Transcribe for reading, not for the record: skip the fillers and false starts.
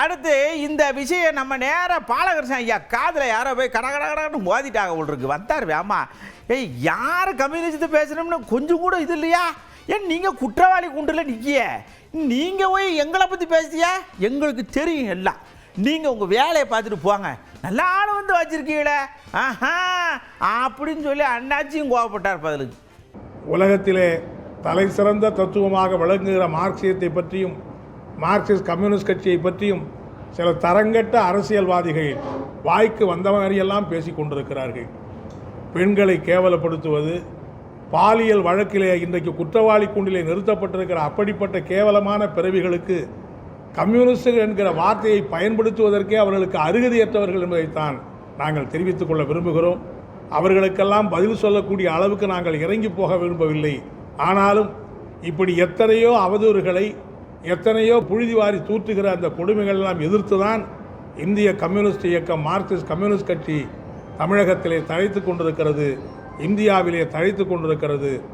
அடுத்து இந்த விஷயம் நம்ம நேராக பாலகிருஷ்ணன் ஐயா காதில் யாரோ போய் கடன்னு மோதிட்டாங்க உங்களுக்கு வந்தார் வேமா. ஏய் யார் கம்யூனிஸ்ட் பேசணும்னு கொஞ்சம் கூட இது இல்லையா? ஏன் நீங்கள் குற்றவாளி குண்டில் நிற்கிய, நீங்கள் போய் எங்களை பற்றி பேசுறியா? எங்களுக்கு தெரியும் எல்லாம், நீங்கள் உங்கள் வேலையை பார்த்துட்டு போங்க, நல்ல ஆள் வந்து வச்சிருக்கீங்களே ஆஹா அப்படின்னு சொல்லி அண்ணாச்சியும் கோவப்பட்டார் பதிலுக்கு. உலகத்திலே தலை சிறந்த தத்துவமாக விளங்குகிற மார்க்சியத்தை பற்றியும் மார்க்சிஸ்ட் கம்யூனிஸ்ட் கட்சியை பற்றியும் சில தரங்கட்ட அரசியல்வாதிகள் வாய்க்கு வந்த மாதிரியெல்லாம் பேசி கொண்டிருக்கிறார்கள். பெண்களை கேவலப்படுத்துவது, பாலியல் வழக்கிலே இன்றைக்கு குற்றவாளி கூண்டிலே நிறுத்தப்பட்டிருக்கிற அப்படிப்பட்ட கேவலமான பிறவிகளுக்கு கம்யூனிஸ்டுகள் என்கிற வார்த்தையை பயன்படுத்துவதற்கே அவர்களுக்கு அருகதையற்றவர்கள் என்பதைத்தான் நாங்கள் தெரிவித்துக் கொள்ள விரும்புகிறோம். அவர்களுக்கெல்லாம் பதில் சொல்லக்கூடிய அளவுக்கு நாங்கள் இறங்கி போக விரும்பவில்லை. ஆனாலும் இப்படி எத்தனையோ அவதூறுகளை, எத்தனையோ புழுதிவாரி தூற்றுகிற அந்த கொடுமைகள் எல்லாம் எதிர்த்து தான் இந்திய கம்யூனிஸ்ட் இயக்கம், மார்க்சிஸ்ட் கம்யூனிஸ்ட் கட்சி தமிழகத்திலே தழைத்து கொண்டிருக்கிறது, இந்தியாவிலே தழைத்து கொண்டிருக்கிறது.